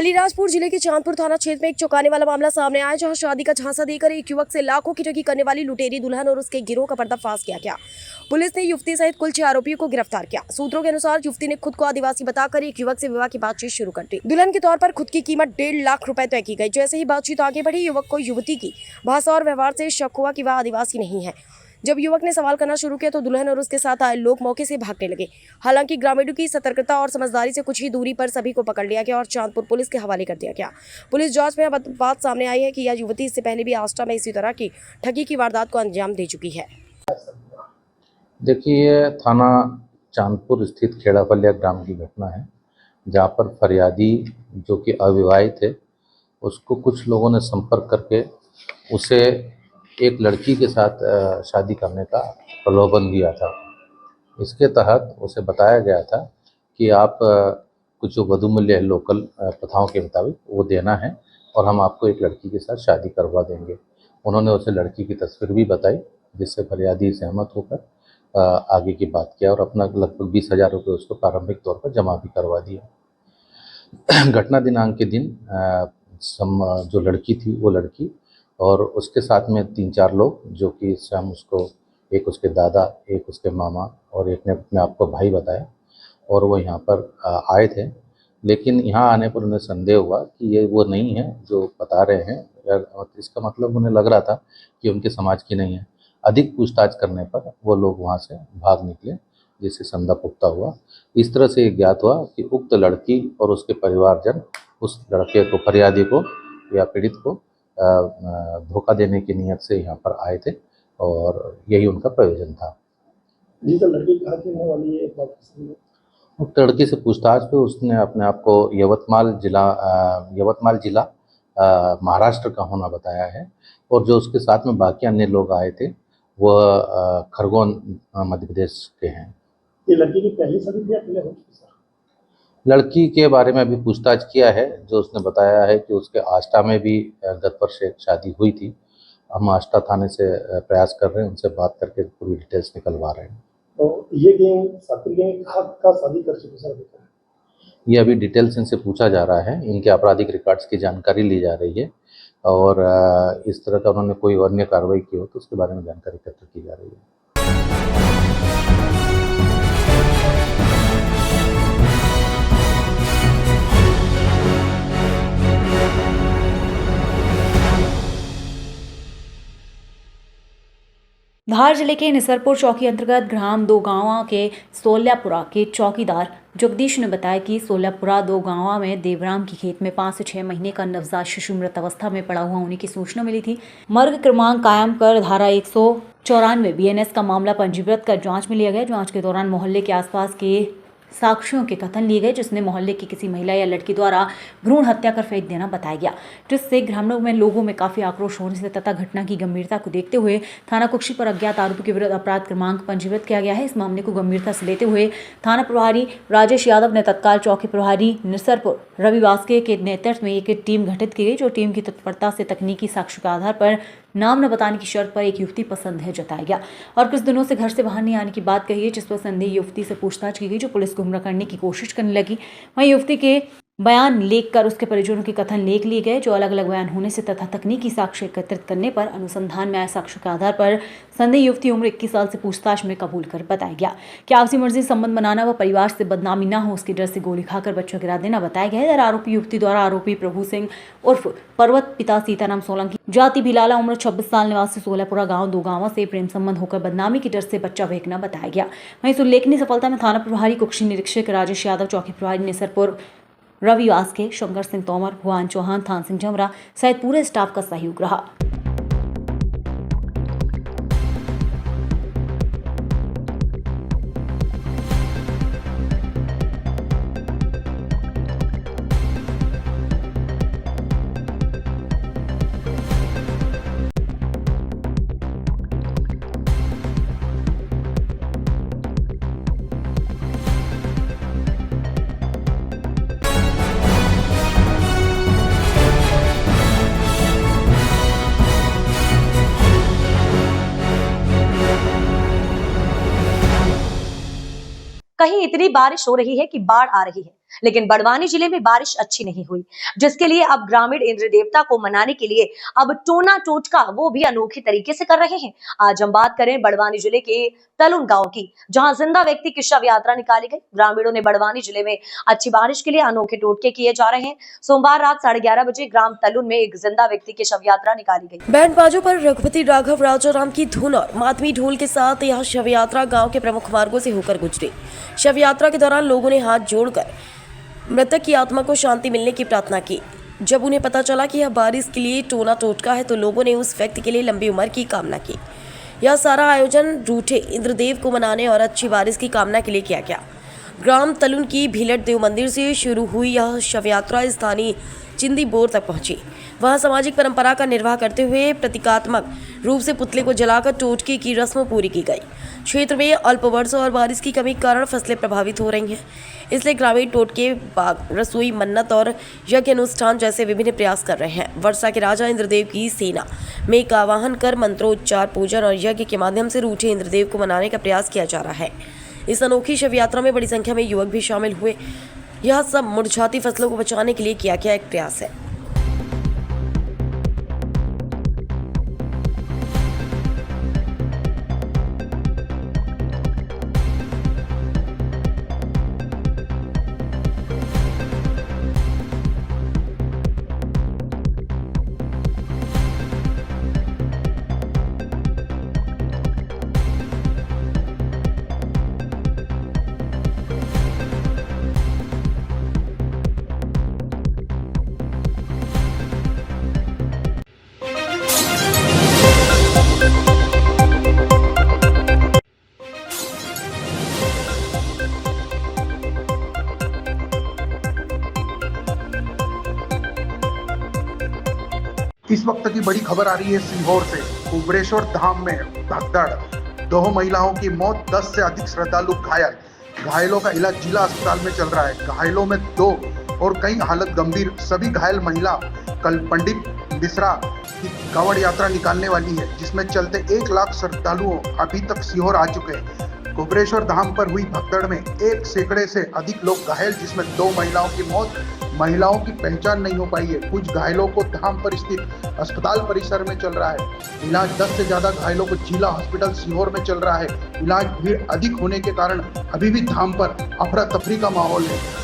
अलीराजपुर जिले के चांदपुर थाना क्षेत्र में एक चौंकाने वाला मामला सामने आया, जहां शादी का झांसा देकर एक युवक से लाखों की ठगी करने वाली लुटेरी दुल्हन और उसके गिरोह का पर्दाफाश किया गया। पुलिस ने युवती सहित कुल 6 आरोपियों को गिरफ्तार किया। सूत्रों के अनुसार युवती ने खुद को आदिवासी बताकर एक युवक से विवाह की बातचीत शुरू कर दी। दुल्हन के तौर पर खुद की कीमत 1.5 लाख रुपए तय की गई। जैसे ही बातचीत आगे बढ़ी, युवक को युवती की भाषा और व्यवहार से शक हुआ कि वह आदिवासी नहीं है। जब युवक ने सवाल करना शुरू किया तो दुल्हन और उसके साथ आए लोग मौके से भागने लगे। हालांकि ग्रामीणों की सतर्कता और समझदारी से कुछ ही दूरी पर सभी को पकड़ लिया गया और चांदपुर पुलिस के हवाले कर दिया गया। पुलिस जांच में अब बात सामने आई है कि यह युवती इससे पहले भी आष्टा में इसी तरह की ठगी की वारदात को अंजाम दे चुकी है। देखिए, ये थाना चांदपुर स्थित खेड़ापलिया ग्राम की घटना है, जहाँ पर फरियादी जो कि अविवाहित है, उसको कुछ लोगों ने संपर्क करके उसे एक लड़की के साथ शादी करने का प्रलोभन दिया था। इसके तहत उसे बताया गया था कि आप कुछ जो वधू मूल्य है लोकल प्रथाओं के मुताबिक वो देना है और हम आपको एक लड़की के साथ शादी करवा देंगे। उन्होंने उसे लड़की की तस्वीर भी बताई, जिससे फरियादी सहमत होकर आगे की बात किया और अपना लगभग 20,000 रुपये उसको प्रारंभिक तौर पर जमा भी करवा दिया। घटना दिनांक के दिन जो लड़की थी वो लड़की और उसके साथ में 3-4 लोग, जो कि स्वयं उसको, एक उसके दादा, एक उसके मामा और एक ने अपने आप को भाई बताया, और वो यहाँ पर आए थे। लेकिन यहाँ आने पर उन्हें संदेह हुआ कि ये वो नहीं है जो बता रहे हैं, और इसका मतलब उन्हें लग रहा था कि उनके समाज की नहीं है। अधिक पूछताछ करने पर वो लोग वहाँ से भाग निकले, जिससे संदेह पुख्ता हुआ। इस तरह से ज्ञात हुआ कि उक्त लड़की और उसके परिवारजन उस लड़के को, फरियादी को या पीड़ित को धोखा देने की नियत से यहाँ पर आए थे और यही उनका प्रयोजन था। जी, तो लड़की कहाँ की रहने वाली है? उक्त लड़की से पूछताछ पे उसने अपने आप को यवतमाल जिला महाराष्ट्र का होना बताया है, और जो उसके साथ में बाकी अन्य लोग आए थे वह खरगोन मध्य प्रदेश के हैं। ये लड़की की पहली शादी थी या पहले हो चुकी सर? लड़की के बारे में अभी पूछताछ किया है, जो उसने बताया है कि उसके आष्टा में भी गत वर्ष एक शादी हुई थी। हम आष्टा थाने से प्रयास कर रहे हैं, उनसे बात करके पूरी डिटेल्स निकलवा रहे हैं। तो ये गैंग साथी गैंग का शादी कर चुकी सर? ये अभी डिटेल्स इनसे पूछा जा रहा है, इनके आपराधिक रिकॉर्ड्स की जानकारी ली जा रही है, और इस तरह का उन्होंने कोई अन्य कार्रवाई की हो तो उसके बारे में जानकारी एकत्र की जा रही है। धार जिले के निसरपुर चौकी अंतर्गत ग्राम दो गांवा के सोल्यापुरा के चौकीदार जगदीश ने बताया कि सोल्यापुरा दो गांवा में देवराम की खेत में 5 से 6 महीने का नवजात शिशु मृत अवस्था में पड़ा हुआ होने की सूचना मिली थी। मर्ग क्रमांक कायम कर धारा 194 BNS का मामला पंजीकृत कर जांच में लिया गया। जांच के दौरान मोहल्ले के आसपास के साक्ष्यों के कथन लिए गए, जिसने मोहल्ले की किसी महिला या लड़की द्वारा भ्रूण हत्या कर फेंक देना बताया गया, जिससे ग्रामीणों में लोगों में काफी आक्रोश होने से तथा घटना की गंभीरता को देखते हुए थाना कुक्षी पर अज्ञात आरोपी के विरुद्ध अपराध क्रमांक पंजीकृत किया गया है। इस मामले को गंभीरता से लेते हुए थाना प्रभारी राजेश यादव ने तत्काल चौकी प्रभारी निसरपुर रवि वास्के के नेतृत्व में एक टीम गठित की गई, जो टीम की तत्परता से तकनीकी साक्ष्य के आधार पर नाम न बताने की शर्त पर एक युवती पर संदेह जताया गया और कुछ दिनों से घर से बाहर नहीं आने की बात कही है, जिस पर संदेह युवती से पूछताछ की गई, जो पुलिस गुमराह करने की कोशिश करने लगी। वहीं युवती के बयान लेख कर उसके परिजनों के कथन लेख लिए गए, जो अलग अलग बयान होने से तथा तकनीकी साक्ष्य एकत्रित करने पर अनुसंधान में आए साक्ष्य के आधार पर संदेह युवती उम्र 21 साल से पूछताछ में कबूल कर बताया गया कि आपसी मर्जी संबंध बनाना व परिवार से बदनामी न हो, उसके डर से गोली खाकर बच्चों गिरा देना बताया गया है। आरोपी युवती द्वारा आरोपी प्रभु सिंह उर्फ पर्वत पिता सीताराम सोलंकी जाति भिलाला उम्र 26 साल निवासी सोलापुरा गांव दो गांवा से प्रेम संबंध होकर बदनामी की डर से बच्चा फेंकना बताया गया। वहीं इस उल्लेखनीय सफलता में थाना प्रभारी कुक्षी निरीक्षक राजेश यादव, चौकी प्रभारी निसरपुर रवि वास्के, शंकर सिंह तोमर, भुवन चौहान, थान सिंह जमरा सहित पूरे स्टाफ का सहयोग रहा। कहीं इतनी बारिश हो रही है कि बाढ़ आ रही है, लेकिन बड़वानी जिले में बारिश अच्छी नहीं हुई, जिसके लिए अब ग्रामीण इंद्र देवता को मनाने के लिए अब टोना टोटका वो भी अनोखे तरीके से कर रहे हैं। आज हम बात करें बड़वानी जिले के तलुन गांव की, जहां जिंदा व्यक्ति की शव यात्रा निकाली गई। ग्रामीणों ने बड़वानी जिले में अच्छी बारिश के लिए अनोखे टोटके किए जा रहे हैं। सोमवार रात 11:30 बजे ग्राम तलुन में एक जिंदा व्यक्ति की शव यात्रा निकाली गई। बैंड बाजों पर रघुपति राघव राजाराम की धुन और मातमी ढोल के साथ यह शव यात्रा गाँव के प्रमुख मार्गों से होकर गुजरी। शव यात्रा के दौरान लोगों ने हाथ जोड़कर मृतक की आत्मा को शांति मिलने की प्रार्थना की। जब उन्हें पता चला कि यह बारिश के लिए टोना टोटका है तो लोगों ने उस व्यक्ति के लिए लंबी उम्र की कामना की। यह सारा आयोजन रूठे इंद्रदेव को मनाने और अच्छी बारिश की कामना के लिए किया गया। ग्राम तलुन की भीलट देव मंदिर से शुरू हुई यह शव यात्रा स्थानीय चिंदी बोर तक पहुंची। वहां सामाजिक परंपरा का निर्वाह करते हुए प्रतीकात्मक रूप से पुतले को जलाकर टोटके की रस्म पूरी की गई। क्षेत्र में अल्प वर्षा और बारिश की कमी के कारण फसलें प्रभावित हो रही हैं, इसलिए ग्रामीण टोटके बाग, रसोई, मन्नत और यज्ञ अनुष्ठान जैसे विभिन्न प्रयास कर रहे हैं। वर्षा के राजा इंद्रदेव की सेना में का आवाहन कर मंत्रोच्चार, पूजन और यज्ञ के माध्यम से रूठे इंद्रदेव को मनाने का प्रयास किया जा रहा है। इस अनोखी शव यात्रा में बड़ी संख्या में युवक भी शामिल हुए। यह सब मुरझाती फसलों को बचाने के लिए किया गया एक प्रयास है। इस वक्त की बड़ी खबर आ रही है सीहोर से। कुबरेश्वर धाम में भगदड़, 2 महिलाओं की मौत, 10 से अधिक श्रद्धालु घायल। घायलों का इलाज जिला अस्पताल में चल रहा है। घायलों में 2 और कई हालत गंभीर। सभी घायल महिला कल पंडित मिश्रा की कांवड़ यात्रा निकालने वाली है, जिसमें चलते 1 लाख श्रद्धालुओं अभी तक सीहोर आ चुके हैं। कुबरेश्वर धाम पर हुई भगदड़ में 1 सैकड़े से अधिक लोग घायल, जिसमें 2 महिलाओं की मौत। महिलाओं की पहचान नहीं हो पाई है। कुछ घायलों को धाम पर स्थित अस्पताल परिसर में चल रहा है इलाज। 10 से ज्यादा घायलों को जिला हॉस्पिटल सीहोर में चल रहा है इलाज। भीड़ अधिक होने के कारण अभी भी धाम पर अफरा तफरी का माहौल है।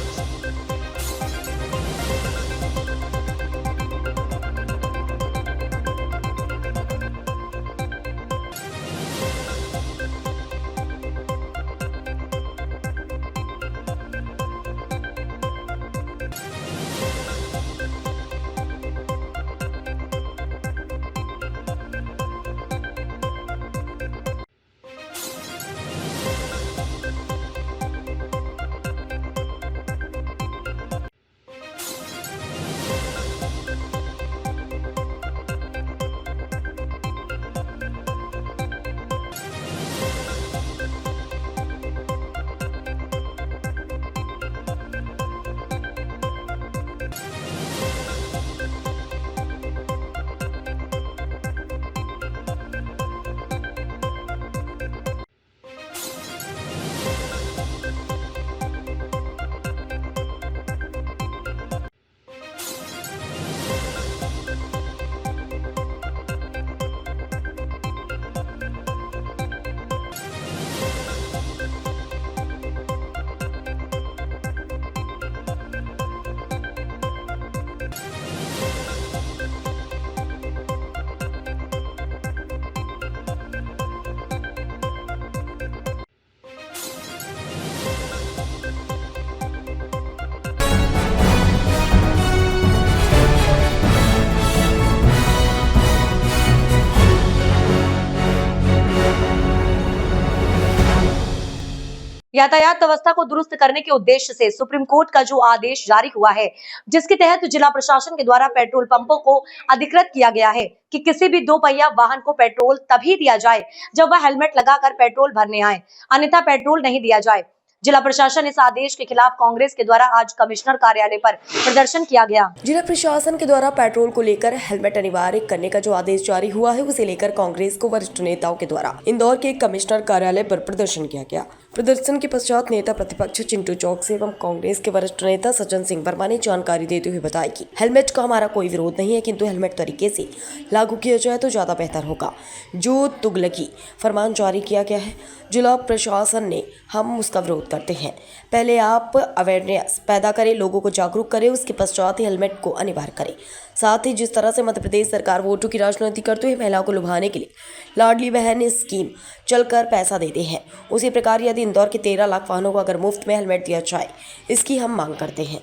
यातायात व्यवस्था को दुरुस्त करने के उद्देश्य से सुप्रीम कोर्ट का जो आदेश जारी हुआ है, जिसके तहत जिला प्रशासन के द्वारा पेट्रोल पंपों को अधिकृत किया गया है कि किसी भी 2 पहिया वाहन को पेट्रोल तभी दिया जाए जब वह हेलमेट लगाकर पेट्रोल भरने आए, अन्यथा पेट्रोल नहीं दिया जाए। जिला प्रशासन इस आदेश के खिलाफ कांग्रेस के द्वारा आज कमिश्नर कार्यालय पर प्रदर्शन किया गया। जिला प्रशासन के द्वारा पेट्रोल को लेकर हेलमेट अनिवार्य करने का जो आदेश जारी हुआ है, उसे लेकर कांग्रेस को वरिष्ठ नेताओं के द्वारा इंदौर के कमिश्नर कार्यालय पर प्रदर्शन किया गया। प्रदर्शन के पश्चात नेता प्रतिपक्ष चिंटू चौकसी एवं कांग्रेस के वरिष्ठ नेता सज्जन सिंह वर्मा ने जानकारी देते हुए बताया कि हेलमेट का हमारा कोई विरोध नहीं है, किंतु हेलमेट तरीके से लागू किया जाए तो ज्यादा बेहतर होगा। जो तुगलकी फरमान जारी किया गया है जिला प्रशासन ने, हम उसका विरोध करते हैं। पहले आप अवेयरनेस पैदा करें, लोगों को जागरूक करें, उसके पश्चात ही हेलमेट को अनिवार्य करें। साथ ही जिस तरह से मध्य प्रदेश सरकार वोटों की राजनीति करते हुए महिलाओं को लुभाने के लिए लाडली बहन स्कीम चलकर पैसा देते हैं, उसी प्रकार यदि इंदौर के 13 लाख वाहनों को अगर मुफ्त में हेलमेट दिया जाए, इसकी हम मांग करते हैं।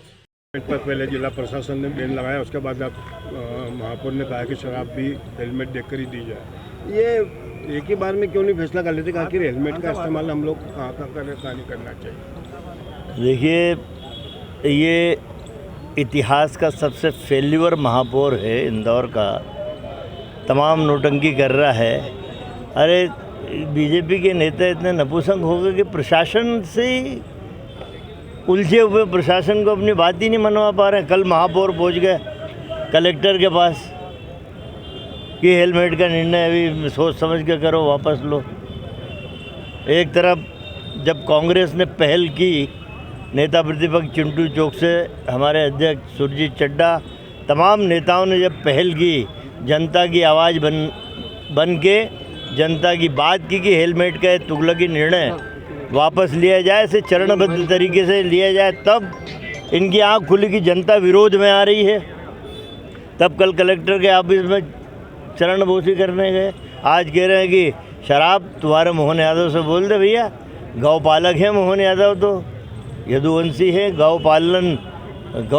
पर पहले जिला प्रशासन ने बैन लगाया, उसके बाद महापौर ने कहा कि शराब भी हेलमेट देकर ही दी जाए। ये एक ही बार में क्यों नहीं फैसला कर लेते कि आखिर हेलमेट का इस्तेमाल हम लोग कहाँ नहीं करना चाहिए? देखिए, ये इतिहास का सबसे फेल्यूर महापौर है इंदौर का, तमाम नोटंकी कर रहा है। अरे बीजेपी के नेता इतने नपुंसक हो गए कि प्रशासन से उलझे हुए प्रशासन को अपनी बात ही नहीं मनवा पा रहे। कल महापौर पहुंच गए कलेक्टर के पास कि हेलमेट का निर्णय अभी सोच समझ के करो, वापस लो। एक तरफ जब कांग्रेस ने पहल की, नेता प्रतिपक्ष चिंटू चौक से हमारे अध्यक्ष सुरजीत चड्डा, तमाम नेताओं ने जब पहल की, जनता की आवाज़ बन के जनता की बात की कि हेलमेट का तुगलकी निर्णय वापस लिया जाए, इसे चरणबद्ध तरीके से लिया जाए, तब इनकी आंख खुली कि जनता विरोध में आ रही है। तब कल कलेक्टर के ऑफिस में चरणबोसी करने गए। आज कह रहे हैं कि शराब तुम्हारे मोहन यादव से बोल दे भैया, गौ पालक है मोहन यादव, तो यदुवंशी है, गौ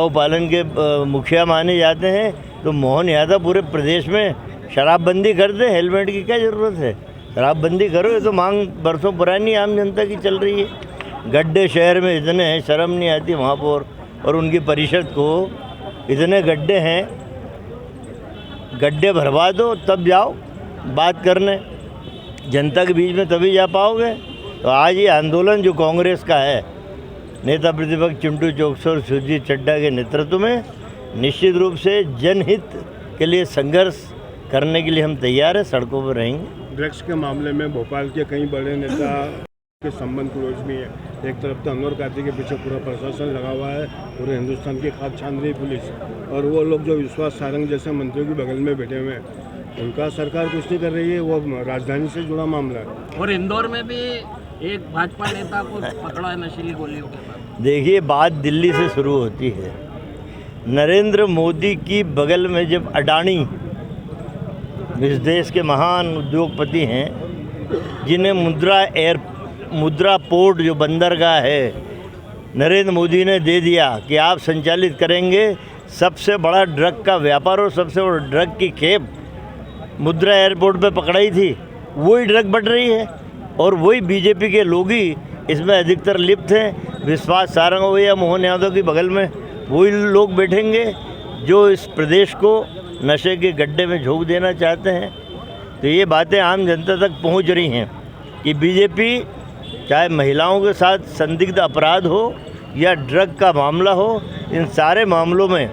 पालन के मुखिया माने जाते हैं, तो मोहन यादव पूरे प्रदेश में शराबबंदी कर दे। हेलमेट की क्या ज़रूरत है? शराबबंदी करो, ये तो मांग बरसों पुरानी आम जनता की चल रही है। गड्ढे शहर में इतने हैं, शर्म नहीं आती महापौर और उनकी परिषद को। इतने गड्ढे हैं, गड्ढे भरवा दो तब जाओ बात करने, जनता के बीच में तभी जा पाओगे। तो आज ये आंदोलन जो कांग्रेस का है, नेता प्रतिपक्ष चिंटू चौकसी और सुरजीत चड्डा के नेतृत्व में, निश्चित रूप से जनहित के लिए संघर्ष करने के लिए हम तैयार हैं, सड़कों पर रहेंगे। ड्रग्स के मामले में भोपाल के कई बड़े नेता के संबंध क्लोज भी है। एक तरफ तो अनवर काती के पीछे पूरा प्रशासन लगा हुआ है, पूरे हिंदुस्तान की खाद छान रही पुलिस, और वो लोग जो विश्वास सारंग जैसे मंत्रियों के बगल में बैठे हुए हैं, उनका सरकार कुछ नहीं कर रही है। वो राजधानी से जुड़ा मामला है। और इंदौर में भी एक भाजपा नेता को पकड़ा है नशीली गोलियों के साथ। देखिए, बात दिल्ली से शुरू होती है। नरेंद्र मोदी की बगल में जब अडानी इस देश के महान उद्योगपति हैं, जिन्हें मुद्रा पोर्ट जो बंदरगाह है नरेंद्र मोदी ने दे दिया कि आप संचालित करेंगे, सबसे बड़ा ड्रग का व्यापार और सबसे बड़ा ड्रग की खेप मुद्रा एयरपोर्ट पे पकड़ाई थी, वही ड्रग बढ़ रही है और वही बीजेपी के लोग ही इसमें अधिकतर लिप्त हैं। विश्वास सारंग हो या मोहन यादव की बगल में वही लोग बैठेंगे जो इस प्रदेश को नशे के गड्ढे में झोंक देना चाहते हैं। तो ये बातें आम जनता तक पहुंच रही हैं कि बीजेपी चाहे महिलाओं के साथ संदिग्ध अपराध हो या ड्रग का मामला हो, इन सारे मामलों में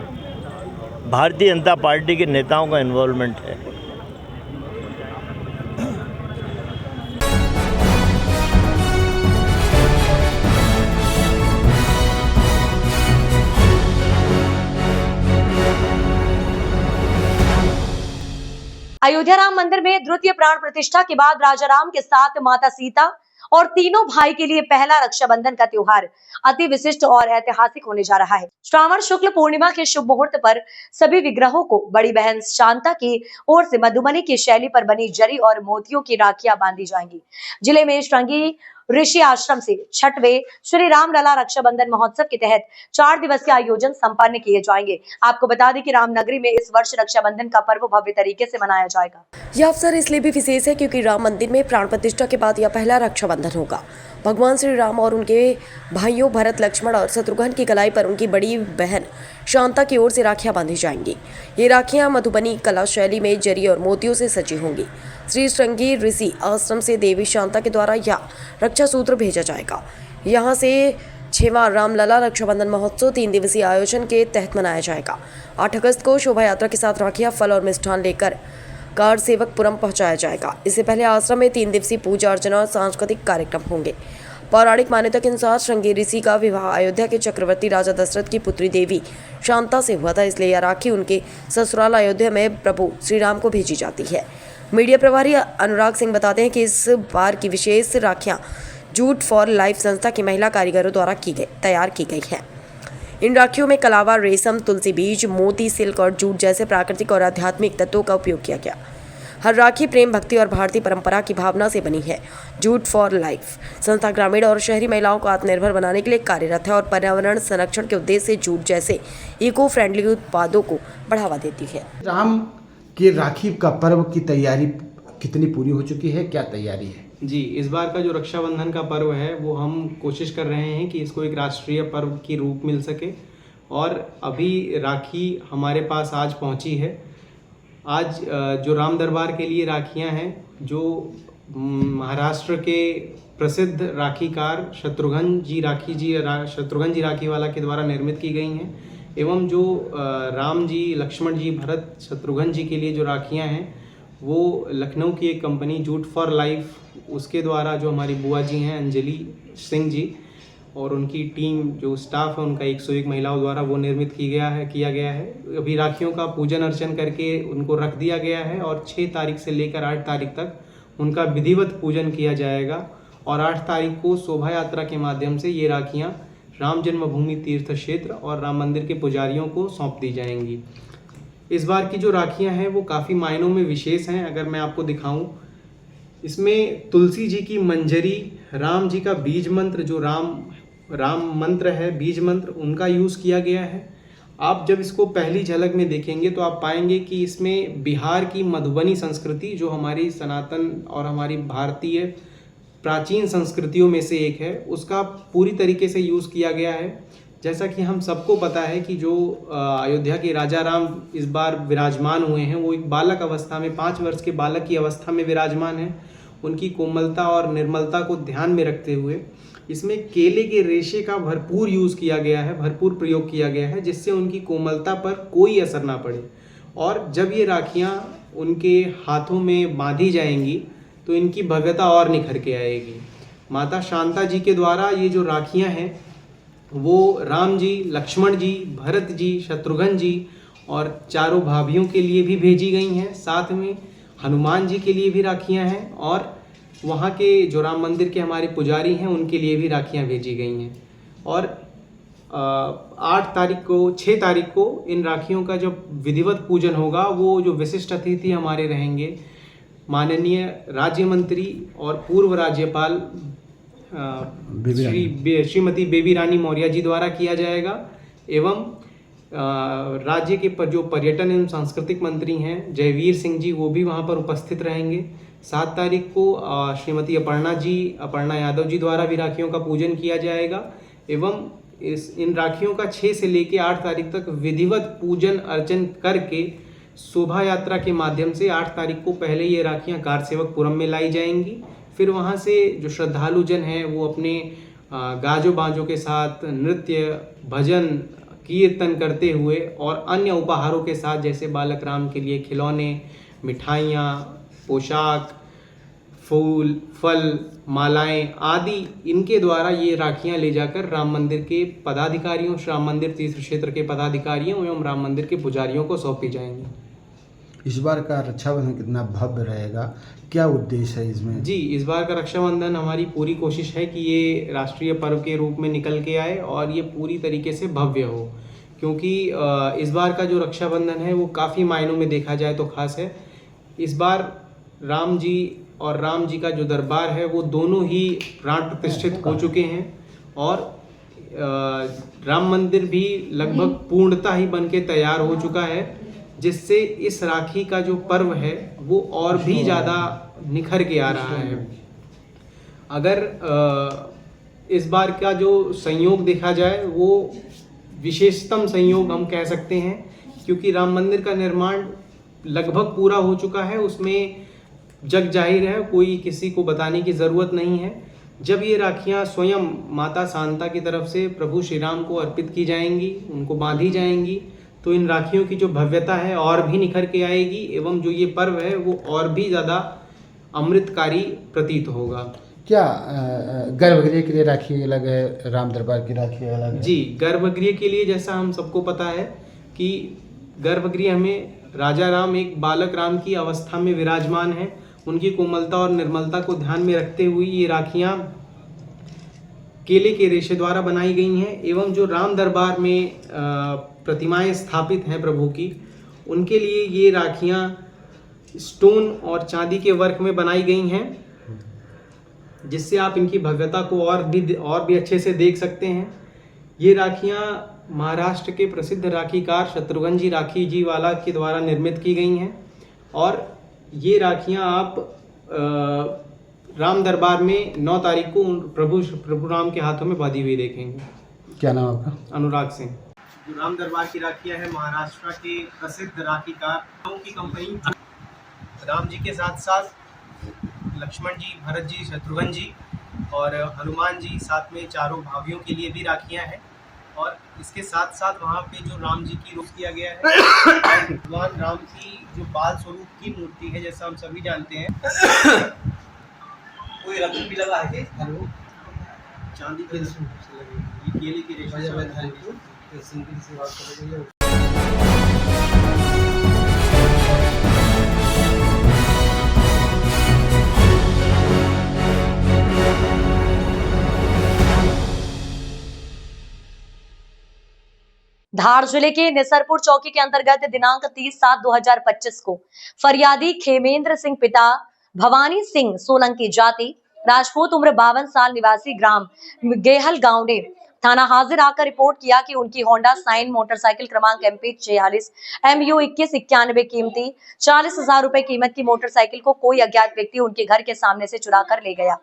भारतीय जनता पार्टी के नेताओं का इन्वॉल्वमेंट है। अयोध्या राम मंदिर में द्वितीय प्राण प्रतिष्ठा के बाद राजा राम के साथ माता सीता और तीनों भाई के लिए पहला रक्षाबंधन का त्योहार अति विशिष्ट और ऐतिहासिक होने जा रहा है। श्रावण शुक्ल पूर्णिमा के शुभ मुहूर्त पर सभी विग्रहों को बड़ी बहन शांता की ओर से मधुबनी की शैली पर बनी जरी और मोतियों की राखियां बांधी जाएंगी। जिले में श्रृंगी ऋषि आश्रम से 6वें श्री राम लला रक्षाबंधन महोत्सव के तहत 4 दिवसीय आयोजन संपन्न किए जाएंगे। आपको बता दें कि रामनगरी में इस वर्ष रक्षाबंधन का पर्व भव्य तरीके से मनाया जाएगा। यह अवसर इसलिए भी विशेष है क्योंकि राम मंदिर में प्राण प्रतिष्ठा के बाद यह पहला रक्षाबंधन होगा। भगवान श्री राम और उनके भाइयों भरत, लक्ष्मण और शत्रुघ्न की कलाई पर उनकी बड़ी बहन शांता की ओर से राखियां बांधी जाएंगी। ये राखियां मधुबनी कला शैली में जरी और मोतियों से सजी होंगी। श्री श्रृंगी ऋषि आश्रम से देवी शांता के द्वारा यह रक्षा सूत्र भेजा जाएगा। यहाँ से 6वां रामलला रक्षाबंधन महोत्सव 3 दिवसीय आयोजन के तहत मनाया जाएगा। 8 अगस्त को शोभा यात्रा के साथ राखियां, फल और मिष्ठान लेकर कार सेवकपुरम पहुंचाया जाएगा। इससे पहले आश्रम में 3 दिवसीय पूजा अर्चना और सांस्कृतिक कार्यक्रम होंगे। पौराणिक मान्यता के अनुसार श्रृंगी ऋषि का विवाह अयोध्या के चक्रवर्ती राजा दशरथ की पुत्री देवी शांता से हुआ था, इसलिए यह राखी उनके ससुराल अयोध्या में प्रभु श्री राम को भेजी जाती है। मीडिया प्रभारी अनुराग सिंह बताते हैं कि इस बार की विशेष राखियां जूट फॉर लाइफ संस्था की महिला कारीगरों द्वारा तैयार की गई हैं। इन राखियों में कलावा, रेशम, तुलसी बीज, मोती, सिल्क और जूट जैसे प्राकृतिक और आध्यात्मिक तत्वों का उपयोग किया गया। हर राखी प्रेम, भक्ति और भारतीय परंपरा की भावना से बनी है। जूट फॉर लाइफ संस्था ग्रामीण और शहरी महिलाओं को आत्मनिर्भर बनाने के लिए कार्यरत है और पर्यावरण संरक्षण के उद्देश्य से जूट जैसे इको फ्रेंडली उत्पादों को बढ़ावा देती है। राम के राखी का पर्व की तैयारी कितनी पूरी हो चुकी है, क्या तैयारी है? जी, इस बार का जो रक्षाबंधन का पर्व है वो हम कोशिश कर रहे हैं कि इसको एक राष्ट्रीय पर्व की रूप मिल सके और अभी राखी हमारे पास आज पहुंची है। आज जो राम दरबार के लिए राखियां हैं, जो महाराष्ट्र के प्रसिद्ध राखीकार शत्रुघ्न जी राखी वाला के द्वारा निर्मित की गई हैं, एवं जो राम जी, लक्ष्मण जी, भरत, शत्रुघ्न जी के लिए जो राखियां हैं वो लखनऊ की एक कंपनी जूट फॉर लाइफ, उसके द्वारा जो हमारी बुआ जी हैं अंजलि सिंह जी और उनकी टीम, जो स्टाफ है उनका 101 महिलाओं द्वारा वो निर्मित किया गया है। अभी राखियों का पूजन अर्चन करके उनको रख दिया गया है और 6 तारीख से लेकर 8 तारीख तक उनका विधिवत पूजन किया जाएगा और 8 तारीख को शोभा यात्रा के माध्यम से ये राखियाँ राम जन्मभूमि तीर्थ क्षेत्र और राम मंदिर के पुजारियों को सौंप दी जाएंगी। इस बार की जो राखियाँ हैं वो काफ़ी मायनों में विशेष हैं। अगर मैं आपको दिखाऊं, इसमें तुलसी जी की मंजरी, राम जी का बीज मंत्र, जो राम मंत्र है, बीज मंत्र, उनका यूज़ किया गया है। आप जब इसको पहली झलक में देखेंगे तो आप पाएंगे कि इसमें बिहार की मधुबनी संस्कृति, जो हमारी सनातन और हमारी भारतीय प्राचीन संस्कृतियों में से एक है, उसका पूरी तरीके से यूज़ किया गया है। जैसा कि हम सबको पता है कि जो अयोध्या के राजा राम इस बार विराजमान हुए हैं वो एक बालक अवस्था में, 5 वर्ष के बालक की अवस्था में विराजमान हैं। उनकी कोमलता और निर्मलता को ध्यान में रखते हुए इसमें केले के रेशे का भरपूर यूज़ किया गया है, भरपूर प्रयोग किया गया है, जिससे उनकी कोमलता पर कोई असर ना पड़े। और जब ये राखियाँ उनके हाथों में बांधी जाएंगी तो इनकी भव्यता और निखर के आएगी। माता शांता जी के द्वारा ये जो राखियाँ हैं वो राम जी, लक्ष्मण जी, भरत जी, शत्रुघ्न जी और चारों भाभीियों के लिए भी भेजी गई हैं। साथ में हनुमान जी के लिए भी राखियां हैं और वहाँ के जो राम मंदिर के हमारे पुजारी हैं उनके लिए भी राखियां भेजी गई हैं। और 6 तारीख को इन राखियों का जब विधिवत पूजन होगा, वो जो विशिष्ट अतिथि हमारे रहेंगे, माननीय राज्य मंत्री और पूर्व राज्यपाल श्रीमती बेबी रानी मौर्य जी द्वारा किया जाएगा। एवं राज्य के जो पर्यटन एवं सांस्कृतिक मंत्री हैं जयवीर सिंह जी, वो भी वहाँ पर उपस्थित रहेंगे। 7 तारीख को श्रीमती अपर्णा यादव जी द्वारा भी राखियों का पूजन किया जाएगा। एवं इन राखियों का 6 से लेकर 8 तारीख तक विधिवत पूजन अर्चन करके शोभा यात्रा के माध्यम से 8 तारीख को पहले ये राखियाँ कार सेवकपुरम में लाई जाएंगी। फिर वहाँ से जो श्रद्धालु जन हैं वो अपने गाजो बाजों के साथ नृत्य, भजन, कीर्तन करते हुए और अन्य उपहारों के साथ, जैसे बालक राम के लिए खिलौने, मिठाइयाँ, पोशाक, फूल, फल, मालाएं आदि, इनके द्वारा ये राखियाँ ले जाकर राम मंदिर के पदाधिकारियों, राम मंदिर तीर्थ क्षेत्र के पदाधिकारियों एवं राम मंदिर के पुजारियों को सौंपी जाएंगी। इस बार का रक्षाबंधन कितना भव्य रहेगा, क्या उद्देश्य है इसमें? जी, इस बार का रक्षाबंधन हमारी पूरी कोशिश है कि ये राष्ट्रीय पर्व के रूप में निकल के आए और ये पूरी तरीके से भव्य हो, क्योंकि इस बार का जो रक्षाबंधन है वो काफ़ी मायनों में देखा जाए तो खास है। इस बार राम जी और राम जी का जो दरबार है वो दोनों ही प्राण प्रतिष्ठित हो चुके हैं और राम मंदिर भी लगभग पूर्णता ही बन के तैयार हो चुका है, जिससे इस राखी का जो पर्व है वो और भी ज़्यादा निखर के आ रहा है। अगर इस बार का जो संयोग देखा जाए वो विशेषतम संयोग हम कह सकते हैं, क्योंकि राम मंदिर का निर्माण लगभग पूरा हो चुका है। उसमें जग जाहिर है, कोई किसी को बताने की ज़रूरत नहीं है। जब ये राखियाँ स्वयं माता शांता की तरफ से प्रभु श्री राम को अर्पित की जाएंगी, उनको बांधी जाएंगी, तो इन राखियों की जो भव्यता है और भी निखर के आएगी एवं जो ये पर्व है वो और भी ज़्यादा अमृतकारी प्रतीत होगा। क्या गर्भगृह के लिए राखी अलग है, राम दरबार की राखी अलग है? जी, गर्भगृह के लिए जैसा हम सबको पता है कि गर्भगृह में राजा राम एक बालक राम की अवस्था में विराजमान है। उनकी कोमलता और निर्मलता को ध्यान में रखते हुए ये राखियाँ केले के रेशे द्वारा बनाई गई हैं एवं जो राम दरबार में प्रतिमाएं स्थापित हैं प्रभु की, उनके लिए ये राखियाँ स्टोन और चांदी के वर्क में बनाई गई हैं, जिससे आप इनकी भव्यता को और भी अच्छे से देख सकते हैं। ये राखियाँ महाराष्ट्र के प्रसिद्ध राखीकार शत्रुघ्न जी राखी जी वाला के द्वारा निर्मित की गई हैं और ये राखियाँ आप राम दरबार में 9 तारीख को प्रभु राम के हाथों में बांधी हुई देखेंगे। क्या नाम आपका? अनुराग सिंह। जो राम दरबार की राखियाँ है महाराष्ट्र के प्रसिद्ध राखीकार की कंपनी राम जी के साथ साथ लक्ष्मण जी, भरत जी, शत्रुघ्न जी और हनुमान जी, साथ में चारों भाइयों के लिए भी राखियाँ हैं। और इसके साथ साथ वहाँ पे जो राम जी की रूप किया गया है, भगवान राम की जो बाल स्वरूप की मूर्ति है, जैसा हम सभी जानते हैं, कोई रत्न भी लगा है हेलो चांदी के ये केले की रेशे। धार जिले के निसरपुर चौकी के अंतर्गत दिनांक 30/7/2025 को फरियादी खेमेंद्र सिंह पिता भवानी सिंह सोलंकी जाति राजपूत उम्र 52 साल निवासी ग्राम गेहल गांव ने थाना हाजिर आकर रिपोर्ट किया कि उनकी होंडा साइन मोटरसाइकिल क्रमांक MP 46 MU 2191 कीमती 40,000 रुपए कीमत की मोटरसाइकिल को कोई अज्ञात व्यक्ति उनके घर के सामने से चुरा कर ले गया।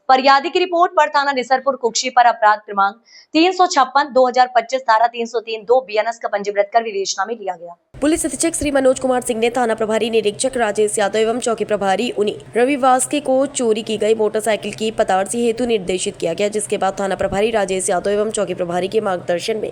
फरियादी की रिपोर्ट पर थाना निसरपुर कुक्षी पर अपराध क्रमांक 356 2025 धारा 303 2 BNS का पंजीकृत कर विवेचना में लिया गया। पुलिस अधीक्षक श्री मनोज कुमार सिंह ने थाना प्रभारी निरीक्षक राजेश यादव एवं चौकी प्रभारी उन्हीं रवि वास्के को चोरी की गई मोटरसाइकिल की पताड़सी हेतु निर्देशित किया गया, जिसके बाद थाना प्रभारी राजेश यादव एवं चौकी प्रभारी के मार्गदर्शन में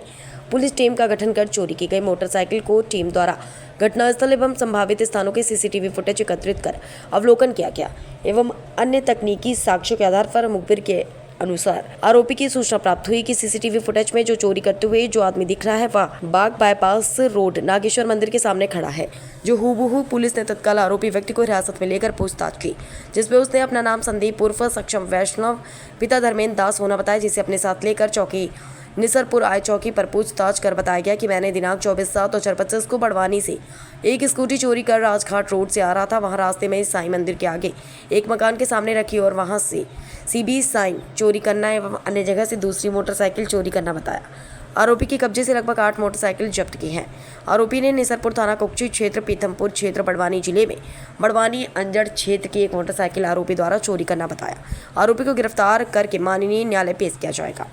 पुलिस टीम का गठन कर चोरी की गई मोटरसाइकिल को टीम द्वारा घटनास्थल एवं संभावित स्थानों के CCTV फुटेज एकत्रित कर अवलोकन किया गया एवं अन्य तकनीकी साक्ष्यों के आधार पर मुखबिर के अनुसार आरोपी की सूचना प्राप्त हुई कि CCTV फुटेज में जो चोरी करते हुए जो आदमी दिख रहा है वह बाग बाईपास रोड नागेश्वर मंदिर के सामने खड़ा है। जो हूबहू पुलिस ने तत्काल आरोपी व्यक्ति को हिरासत में लेकर पूछताछ की, जिसमें उसने अपना नाम संदीप उर्फ सक्षम वैष्णव पिता धर्मेंद्र दास होना बताया, जिसे अपने साथ लेकर चौकी निसरपुर आय चौकी पर पूछताछ कर बताया गया कि मैंने दिनांक 24/7/2025 को बड़वानी से एक स्कूटी चोरी कर राजघाट रोड से आ रहा था। वहां रास्ते में साईं मंदिर के आगे एक मकान के सामने रखी और वहां से CB साईं चोरी करना एवं अन्य जगह से दूसरी मोटरसाइकिल चोरी करना बताया। आरोपी के कब्जे से लगभग 8 मोटरसाइकिल जब्त की हैं। आरोपी ने निसरपुर थाना कुक्षी क्षेत्र पीथमपुर क्षेत्र बड़वानी जिले में बड़वानी अंजड़ क्षेत्र की एक मोटरसाइकिल आरोपी द्वारा चोरी करना बताया। आरोपी को गिरफ्तार करके माननीय न्यायालय पेश किया जाएगा।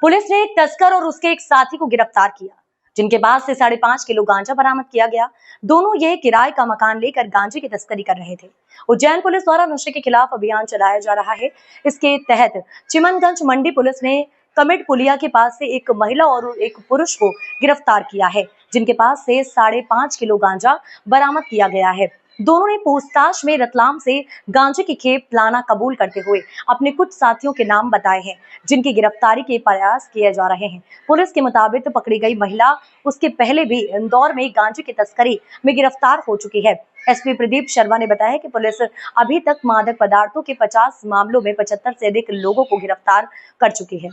पुलिस ने एक तस्कर और उसके एक साथी को गिरफ्तार किया, जिनके पास से 5.5 किलो गांजा बरामद किया गया। दोनों ये किराए का मकान लेकर गांजे की तस्करी कर रहे थे। उज्जैन पुलिस द्वारा नशे के खिलाफ अभियान चलाया जा रहा है। इसके तहत चिमनगंज मंडी पुलिस ने कमिट पुलिया के पास से एक महिला और एक पुरुष को गिरफ्तार किया है, जिनके पास से 5.5 किलो गांजा बरामद किया गया है। दोनों ने पूछताछ में रतलाम से गांजे की खेप लाना कबूल करते हुए अपने कुछ साथियों के नाम बताए हैं, जिनकी गिरफ्तारी के प्रयास किए जा रहे हैं। पुलिस के मुताबिक पकड़ी गई महिला उसके पहले भी इंदौर में गांजे की तस्करी में गिरफ्तार हो चुकी है। SP प्रदीप शर्मा ने बताया कि पुलिस अभी तक मादक पदार्थों के 50 मामलों में 75 से अधिक लोगों को गिरफ्तार कर चुकी है।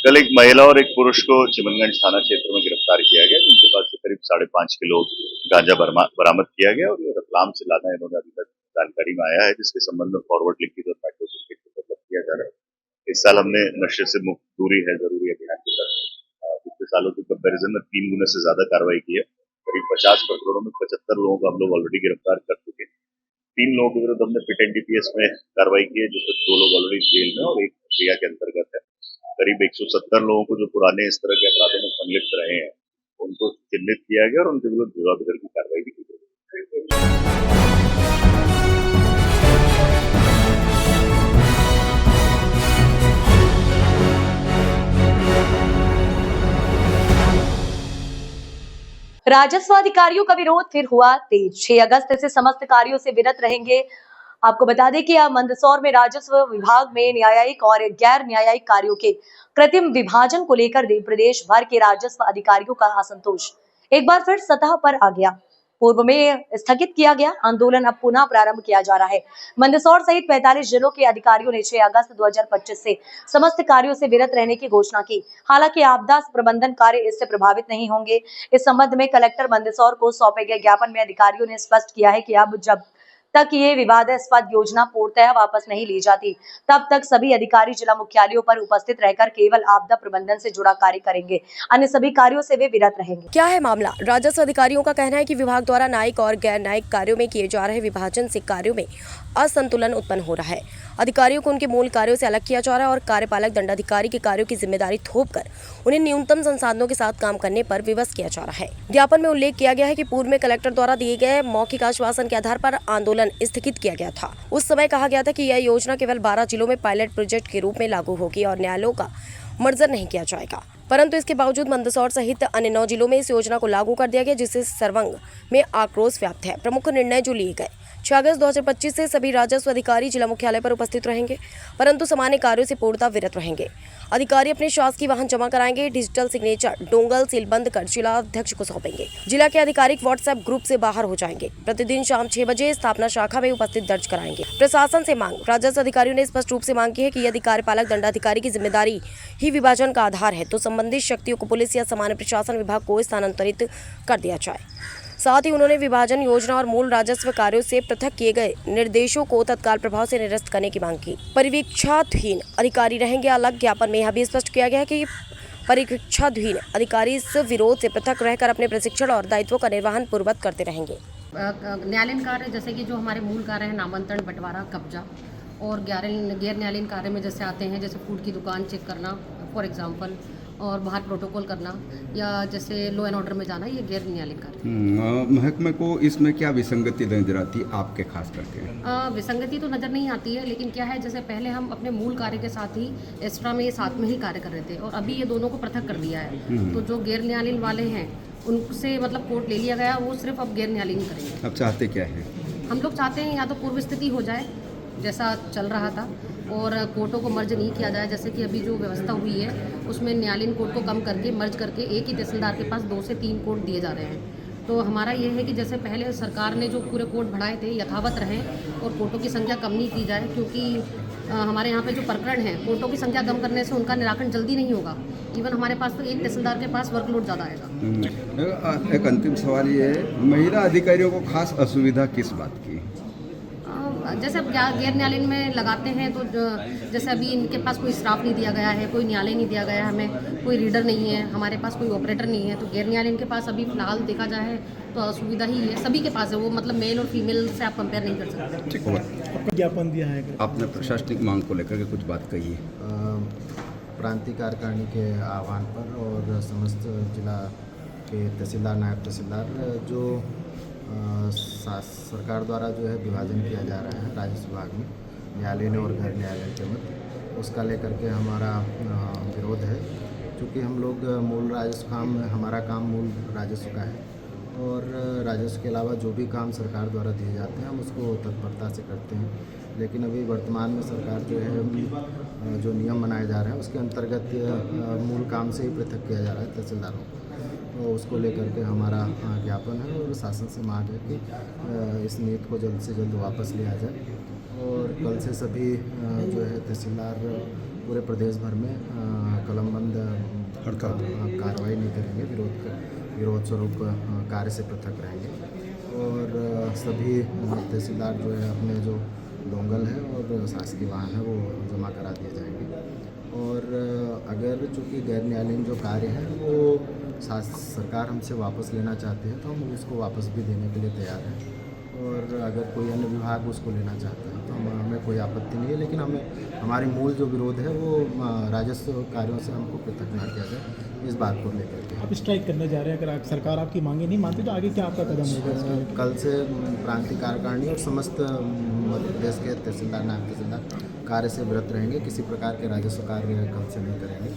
कल एक महिला और एक पुरुष को चिमनगंज थाना क्षेत्र में गिरफ्तार किया गया, जिनके पास से करीब 5.5 किलो गांजा बरामद किया गया और ये रतलाम से लाना इन्होंने अभी तक जानकारी में आया है, जिसके संबंध में फॉरवर्ड लिखित और मेट्रो डेवलप किया जा रहा है। इस साल हमने नशे से मुक्त दूरी है जरूरी अभियान के तहत पिछले सालों के कंपेरिजन में 3 गुना से ज्यादा कार्रवाई की है। करीब 50 प्रकरणों में 75 लोगों को हम लोग ऑलरेडी गिरफ्तार कर चुके हैं। 3 लोगों के विरुद्ध हमने फिट एनडीपीएस में कार्रवाई की है, जिसमें 2 लोग ऑलरेडी जेल में और 1 क्रिया के अंतर्गत है। करीब 170 लोगों को जो पुराने इस तरह के अपराधों में संलिप्त रहे हैं उनको चिन्हित किया गया और उनके विरुद्ध विवाद की कार्रवाई भी की गई। राजस्व अधिकारियों का विरोध फिर हुआ तेज। 6 अगस्त से समस्त कार्यों से विरत रहेंगे। आपको बता दें कि मंदसौर में राजस्व विभाग में न्यायिक और गैर न्यायिक कार्यों के कृत्रिम विभाजन को लेकर प्रदेश भर के राजस्व अधिकारियों का असंतोष एक बार फिर सतह पर आ गया। पूर्व में स्थगित किया गया आंदोलन अब पुनः प्रारंभ किया जा रहा है। मंदसौर सहित 45 जिलों के अधिकारियों ने 6 अगस्त 2025 से समस्त कार्यों से विरत रहने की घोषणा की। हालांकि आपदा प्रबंधन कार्य इससे प्रभावित नहीं होंगे। इस संबंध में कलेक्टर मंदसौर को सौंपे गए ज्ञापन में अधिकारियों ने स्पष्ट किया है कि अब जब तक ये विवादास्पद योजना पूर्णतः वापस नहीं ली जाती, तब तक सभी अधिकारी जिला मुख्यालयों पर उपस्थित रहकर केवल आपदा प्रबंधन से जुड़ा कार्य करेंगे। अन्य सभी कार्यों से वे विरत रहेंगे। क्या है मामला? राजस्व अधिकारियों का कहना है कि विभाग द्वारा न्यायिक और गैर न्यायिक कार्यों में किए जा रहे विभाजन से कार्यों में असंतुलन उत्पन्न हो रहा है। अधिकारियों को उनके मूल कार्यों से अलग किया जा रहा है और कार्यपालक दंडाधिकारी के कार्यों की जिम्मेदारी थोपकर उन्हें न्यूनतम संसाधनों के साथ काम करने पर विवश किया जा रहा है। ज्ञापन में उल्लेख किया गया है कि पूर्व में कलेक्टर द्वारा दिए गए मौखिक आश्वासन के आधार पर आंदोलन स्थगित किया गया था। उस समय कहा गया था कि यह योजना केवल 12 जिलों में पायलट प्रोजेक्ट के रूप में लागू होगी और न्यायालयों का मर्जर नहीं किया जाएगा, परंतु इसके बावजूद मंदसौर सहित अन्य 9 जिलों में इस योजना को लागू कर दिया गया, जिससे सर्वंग में आक्रोश व्याप्त है। प्रमुख निर्णय जो लिए गए 6 अगस्त 2025 से सभी राजस्व अधिकारी जिला मुख्यालय पर उपस्थित रहेंगे, परंतु सामान्य कार्यों से पूर्णतः विरत रहेंगे। अधिकारी अपने शासकीय वाहन जमा कराएंगे। डिजिटल सिग्नेचर डोंगल सीलबंद कर जिला अध्यक्ष को सौंपेंगे। जिला के आधिकारिक व्हाट्सएप ग्रुप से बाहर हो जाएंगे। प्रतिदिन शाम 6 बजे स्थापना शाखा में उपस्थित दर्ज कराएंगे। प्रशासन से मांग। राजस्व अधिकारियों ने स्पष्ट रूप से मांग की है कि यदि कार्यपालक दंडाधिकारी की जिम्मेदारी ही विभाजन का आधार है तो संबंधित शक्तियों को पुलिस या सामान्य प्रशासन विभाग को स्थानांतरित कर दिया जाए। साथ ही उन्होंने विभाजन योजना और मूल राजस्व कार्यों से पृथक किए गए निर्देशों को तत्काल प्रभाव से निरस्त करने की मांग की। परिवीक्षाधीन अधिकारी रहेंगे अलग। ज्ञापन में यह भी स्पष्ट किया गया है कि परिवीक्षाधीन अधिकारी इस विरोध से पृथक रहकर अपने प्रशिक्षण और दायित्वों का निर्वहन पूर्वक करते रहेंगे। न्यायालयीन कार्य जैसे कि जो हमारे मूल कार्य है नामांतरण, बंटवारा, कब्जा और गैर न्यायालयीन कार्य में जैसे आते हैं जैसे फूड की दुकान चेक करना फॉर एग्जांपल और बाहर प्रोटोकॉल करना या जैसे लॉ एंड ऑर्डर में जाना, ये गैर न्यायालयीन कार्य। महकमे को इसमें क्या विसंगति नजर आती है आपके खास करके? विसंगति तो नज़र नहीं आती है, लेकिन क्या है जैसे पहले हम अपने मूल कार्य के साथ ही एक्स्ट्रा में साथ में ही कार्य कर रहे थे और अभी ये दोनों को पृथक कर दिया है। तो जो गैर न्यायालयीन वाले हैं उनसे मतलब कोर्ट ले लिया गया, वो सिर्फ अब गैर न्यायालयीन करेंगे। अब चाहते क्या है? हम लोग चाहते हैं या तो पूर्व स्थिति हो जाए जैसा चल रहा था और कोर्टों को मर्ज नहीं किया जाए, जैसे कि अभी जो व्यवस्था हुई है उसमें न्यायालयीन कोर्ट को कम करके मर्ज करके एक ही तहसीलदार के पास 2 से 3 कोर्ट दिए जा रहे हैं। तो हमारा ये है कि जैसे पहले सरकार ने जो पूरे कोर्ट बढ़ाए थे यथावत रहें और कोर्टों की संख्या कम नहीं की जाए, क्योंकि हमारे यहाँ पे जो प्रकरण है कोर्टों की संख्या कम करने से उनका निराकरण जल्दी नहीं होगा। इवन हमारे पास तो एक तहसीलदार के पास वर्कलोड ज़्यादा आएगा। एक अंतिम सवाल ये है, महिला अधिकारियों को खास असुविधा किस बात की? जैसे अब गैर न्यायालयीन में लगाते हैं तो जैसे अभी इनके पास कोई स्टाफ नहीं दिया गया है, कोई न्यायालय नहीं दिया गया है, हमें कोई रीडर नहीं है, हमारे पास कोई ऑपरेटर नहीं है, तो गैर न्यायालयीन के पास अभी फिलहाल देखा जाए तो असुविधा ही है। सभी के पास है, वो मतलब मेल और फीमेल से आप कंपेयर नहीं कर सकते। ठीक है, ज्ञापन दिया है आपने प्रशासनिक मांग को लेकर के कुछ बात कही है? प्रांतीय कार्यकारिणी के आह्वान पर और समस्त जिला के तहसीलदार, नायब तहसीलदार जो सरकार द्वारा जो है विभाजन किया जा रहा है राजस्व विभाग में न्यायालय और गैर न्यायालय के मध्य, उसका लेकर के हमारा विरोध है। क्योंकि हम लोग मूल राजस्व काम, हमारा काम मूल राजस्व का है और राजस्व के अलावा जो भी काम सरकार द्वारा दिए जाते हैं हम उसको तत्परता से करते हैं। लेकिन अभी वर्तमान में सरकार जो है जो नियम बनाए जा रहे हैं उसके अंतर्गत मूल काम से ही पृथक किया जा रहा है तहसीलदारों को, तो उसको लेकर के हमारा ज्ञापन है और शासन से मांग है कि इस नीति को जल्द से जल्द वापस लिया जाए। और कल से सभी जो है तहसीलदार पूरे प्रदेश भर में कलमबंद कार्रवाई नहीं करेंगे, विरोध स्वरूप कार्य से पृथक रहेंगे और सभी तहसीलदार जो है अपने जो डोंगल है और शासकीय वाहन है वो जमा करा दिए जाएंगे। और अगर चूँकि गैर न्यायालयीन जो कार्य है वो सरकार हमसे वापस लेना चाहती है तो हम उसको वापस भी देने के लिए तैयार हैं। और अगर कोई अन्य विभाग उसको लेना चाहता है तो हमें कोई आपत्ति नहीं है, लेकिन हमें हमारी मूल जो विरोध है वो राजस्व कार्यों से हमको पृथक ना किया जाए, इस बात को लेकर के आप स्ट्राइक करने जा रहे हैं। अगर सरकार आपकी मांगे नहीं मानती तो आगे क्या आपका कदम होगा? कल से प्रांतीय कार्यकारिणी और समस्त मध्य प्रदेश के तहसीलदार नायब तहसीलदार कार्य से विरत रहेंगे। किसी प्रकार के राजस्व कार्य कल से नहीं करेंगे।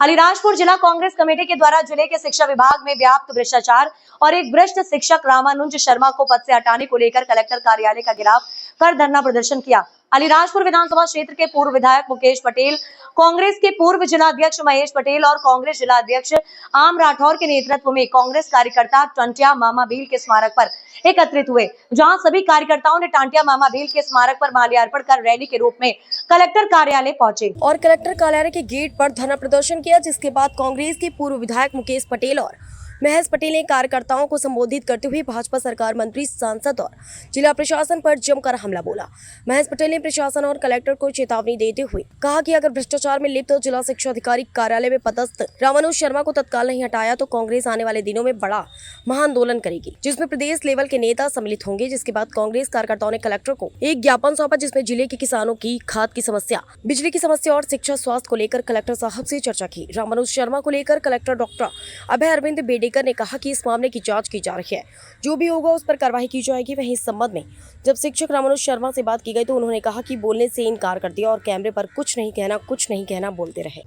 अलीराजपुर जिला कांग्रेस कमेटी के द्वारा जिले के शिक्षा विभाग में व्याप्त भ्रष्टाचार और एक भ्रष्ट शिक्षक रामानुज शर्मा को पद से हटाने को लेकर कलेक्टर कार्यालय का घेराव कर धरना प्रदर्शन किया। अलीराजपुर विधानसभा क्षेत्र के पूर्व विधायक मुकेश पटेल, कांग्रेस के पूर्व जिला अध्यक्ष महेश पटेल और कांग्रेस जिला अध्यक्ष आम राठौर के नेतृत्व में कांग्रेस कार्यकर्ता टंटिया मामा भील के स्मारक पर एकत्रित हुए, जहां सभी कार्यकर्ताओं ने टांटिया मामा भील के स्मारक पर माल्यार्पण कर रैली के रूप में कलेक्टर कार्यालय पहुंचे और कलेक्टर कार्यालय के गेट पर धरना प्रदर्शन किया, जिसके बाद कांग्रेस के पूर्व विधायक मुकेश पटेल और महेश पटेल ने कार्यकर्ताओं को संबोधित करते हुए भाजपा सरकार, मंत्री, सांसद और जिला प्रशासन पर जमकर हमला बोला। महेश पटेल ने प्रशासन और कलेक्टर को चेतावनी देते हुए कहा कि अगर भ्रष्टाचार में लिप्त जिला शिक्षा अधिकारी कार्यालय में पदस्थ रामानुज शर्मा को तत्काल नहीं हटाया तो कांग्रेस आने वाले दिनों में बड़ा महाआंदोलन करेगी, जिसमें प्रदेश लेवल के नेता सम्मिलित होंगे। जिसके बाद कांग्रेस कार्यकर्ताओं ने कलेक्टर को एक ज्ञापन सौंपा, जिसमें जिले के किसानों की खाद की समस्या, बिजली की समस्या और शिक्षा स्वास्थ्य को लेकर कलेक्टर साहब से चर्चा की। रामानुज शर्मा को लेकर कलेक्टर डॉक्टर अभय अरविंद बेडेकर ने कहा कि इस मामले की जांच की जा रही है, जो भी होगा उस पर कार्रवाई की जाएगी। वहीं इस संबंध में जब शिक्षक रामानुज शर्मा से बात की गई तो उन्होंने कहा कि बोलने से इनकार कर दिया और कैमरे पर कुछ नहीं कहना बोलते रहे।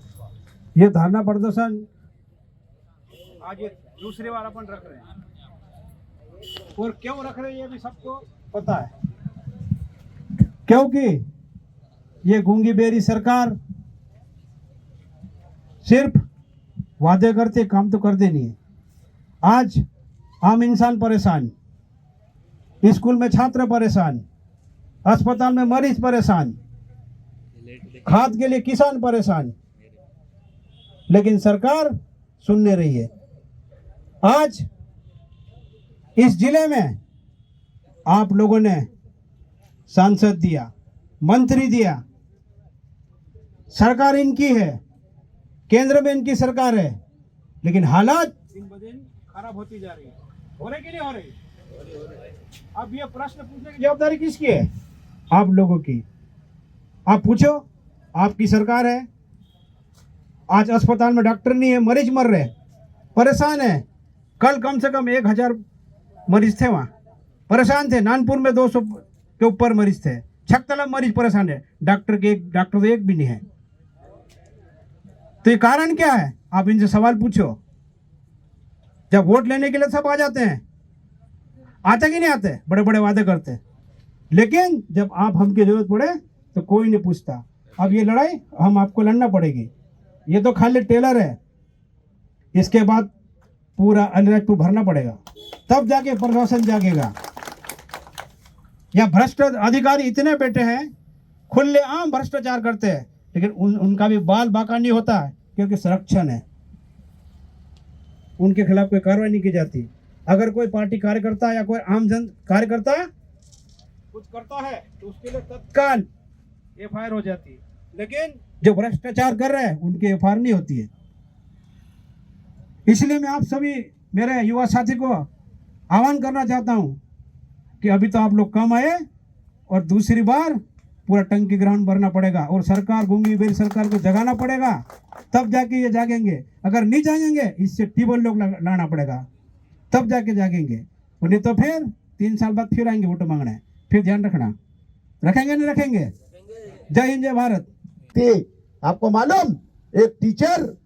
ये धरना प्रदर्शन आज दूसरी बार अपन रख रहे हैं और क्यों रख रहे हैं ये भी सबको पता है, क्योंकि ये गूंगी बेरी सरकार सिर्फ वादे करते काम तो करते नहीं है। आज आम इंसान परेशान, स्कूल में छात्र परेशान, अस्पताल में मरीज परेशान, खाद के लिए किसान परेशान, लेकिन सरकार सुन नहीं रही है। आज इस जिले में आप लोगों ने सांसद दिया, मंत्री दिया, सरकार इनकी है, केंद्र में इनकी सरकार है, लेकिन हालात दिन ब दिन खराब होती जा रही है। हो रही कि नहीं हो रही? अब ये प्रश्न पूछने की जवाबदारी किसकी है? आप लोगों की। आप पूछो, आपकी सरकार है। आज अस्पताल में डॉक्टर नहीं है, मरीज मर रहे, परेशान है। कल कम से कम 1000 मरीज थे, वहाँ परेशान थे। नानपुर में 200 के ऊपर मरीज थे, छकतला मरीज परेशान है, डॉक्टर तो एक भी नहीं है। तो ये कारण क्या है? आप इनसे सवाल पूछो। जब वोट लेने के लिए सब आ जाते हैं, आते कि नहीं आते, बड़े बड़े वादे करते, लेकिन जब आप हमकी जरूरत पड़े तो कोई नहीं पूछता। अब ये लड़ाई हम आपको लड़ना पड़ेगी। ये तो खाली टेलर है, इसके बाद पूरा अलीराजपुर भरना पड़ेगा, तब जाके प्रशासन जागेगा। या भ्रष्ट अधिकारी इतने बैठे हैं, खुलेआम भ्रष्टाचार करते हैं, लेकिन उनका भी बाल बाका नहीं होता है, क्योंकि संरक्षण है, उनके खिलाफ कोई कार्रवाई नहीं की जाती। अगर कोई पार्टी कार्यकर्ता या कोई आम जन कार्यकर्ता कुछ करता है तो उसके लिए तत्काल एफआईआर हो जाती है, लेकिन जो भ्रष्टाचार कर रहे हैं उनकी एफआईआर नहीं होती है। इसलिए मैं आप सभी मेरे युवा साथी को आह्वान करना चाहता हूं कि अभी तो आप लोग कम आए और दूसरी बार पूरा टंकी ग्राउंड भरना पड़ेगा और सरकार, गूंगी बेरी सरकार को जगाना पड़ेगा, तब जाके ये जागेंगे। अगर नहीं जागेंगे, इससे टेबल लोग लाना पड़ेगा, तब जाके जागेंगे। नहीं तो फिर 3 साल बाद फिर आएंगे वोट मांगने। फिर ध्यान रखना, रखेंगे नहीं रखेंगे? जय हिंद, जय भारत। आपको मालूम, एक टीचर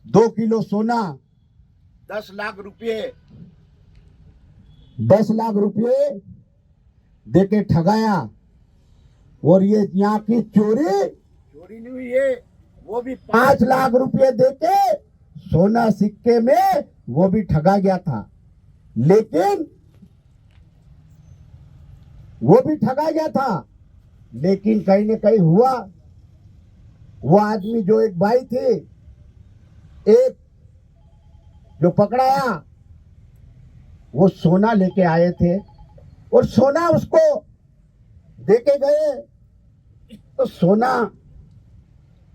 2 किलो सोना 10 लाख रुपये देके ठगाया, और ये यहाँ की चोरी नहीं हुई है, वो भी 5 लाख रुपये देके सोना सिक्के में वो भी ठगा गया था। लेकिन वो भी ठगा गया था, लेकिन कहीं न कहीं हुआ। वो आदमी जो एक भाई थे, एक जो पकड़ाया, वो सोना लेके आए थे और सोना उसको देके गए। तो सोना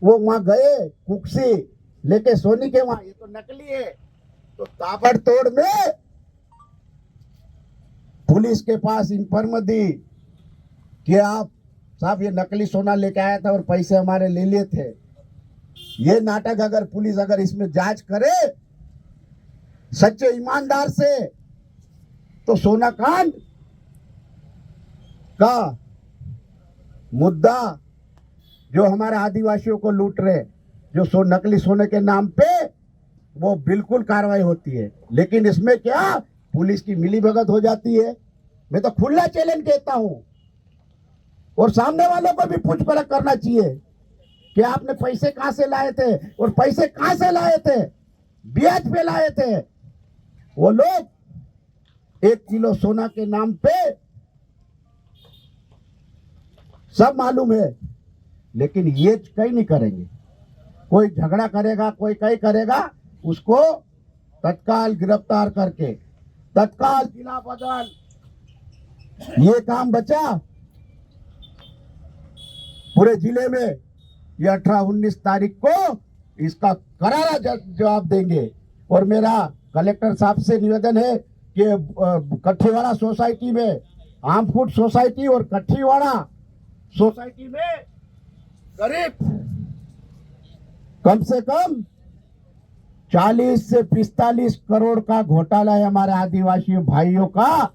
वो वहां गए कुक्सी लेके सोनी के वहां, ये तो नकली है। तो ताबड़तोड़ में पुलिस के पास इंफॉर्म दी कि आप साहब ये नकली सोना लेके आया था और पैसे हमारे ले लिए थे। ये नाटक अगर पुलिस अगर इसमें जांच करे सच्चे ईमानदार से, तो सोना कांड का मुद्दा जो हमारे आदिवासियों को लूट रहे, जो नकली सोने के नाम पे, वो बिल्कुल कार्रवाई होती है। लेकिन इसमें क्या पुलिस की मिलीभगत हो जाती है। मैं तो खुला चैलेंज देता हूं, और सामने वालों को भी पूछ परख करना चाहिए कि आपने पैसे कहां से लाए थे, और पैसे कहां से लाए थे, ब्याज पे लाए थे। वो लोग 1 किलो सोना के नाम पे सब मालूम है, लेकिन ये कहीं नहीं करेंगे। कोई झगड़ा करेगा, कोई कहीं करेगा, उसको तत्काल गिरफ्तार करके तत्काल जिला बदल, ये काम बचा। पूरे जिले में ये 18-19 तारीख को इसका करारा जवाब देंगे। और मेरा कलेक्टर साहब से निवेदन है कि कठीवाड़ा सोसाइटी में, आमफुट सोसाइटी और कठीवाड़ा सोसाइटी में करीब कम से कम 40 से 45 करोड़ का घोटाला है हमारे आदिवासी भाइयों का।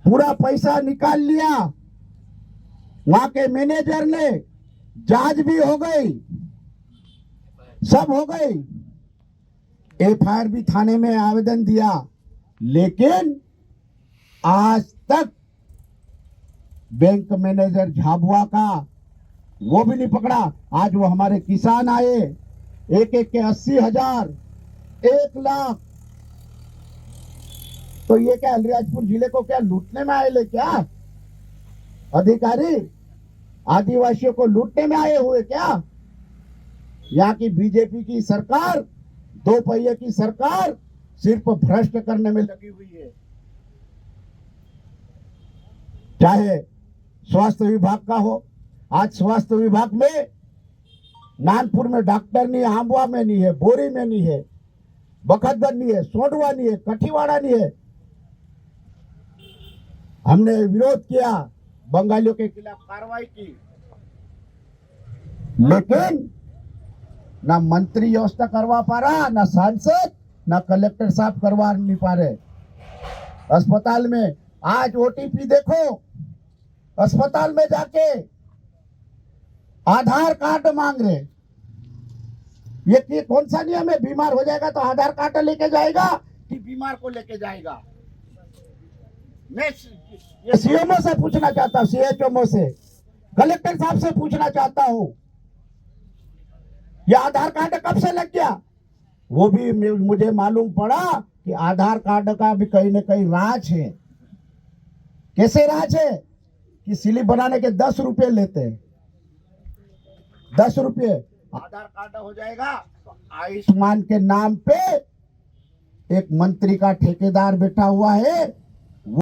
पूरा पैसा निकाल लिया, वहां के मैनेजर ने, जांच भी हो गई, सब हो गई, एफआईआर भी थाने में आवेदन दिया, लेकिन आज तक बैंक मैनेजर झाबुआ का वो भी नहीं पकड़ा। आज वो हमारे किसान आए, एक एक के 80,000, 1 लाख। तो ये क्या अलीराजपुर जिले को क्या लूटने में आए ले क्या अधिकारी? आदिवासियों को लूटने में आए हुए क्या? यहाँ की बीजेपी की सरकार, 2 पहिए की सरकार सिर्फ भ्रष्ट करने में लगी हुई है। चाहे स्वास्थ्य विभाग का हो, आज स्वास्थ्य विभाग में नानपुर में डॉक्टर नहीं है, आंबुआ में नहीं है, बोरी में नहीं है, बखतगढ़ नहीं है, सोंडवा नहीं है, कठीवाड़ा नहीं है। हमने विरोध किया, बंगालियों के खिलाफ कार्रवाई की, लेकिन ना मंत्री व्यवस्था करवा पा रहा, ना सांसद, ना कलेक्टर साहब करवा नहीं पा रहे। अस्पताल में आज ओटीपी देखो, अस्पताल में जाके आधार कार्ड मांग रहे। ये कौन सा नियम है? बीमार हो जाएगा तो आधार कार्ड लेके जाएगा कि बीमार को लेके जाएगा? मैं ये सीएमओ से पूछना चाहता हूँ, सीएचएमओ से, कलेक्टर साहब से पूछना चाहता हूँ, ये आधार कार्ड कब से लग गया? वो भी मुझे मालूम पड़ा कि आधार कार्ड का भी कहीं न कहीं राज है। कैसे राज है? कि स्लिप बनाने के 10 रुपए लेते हैं, 10 रुपए आधार कार्ड हो जाएगा तो आयुष्मान के नाम पे एक मंत्री का ठेकेदार बैठा हुआ है,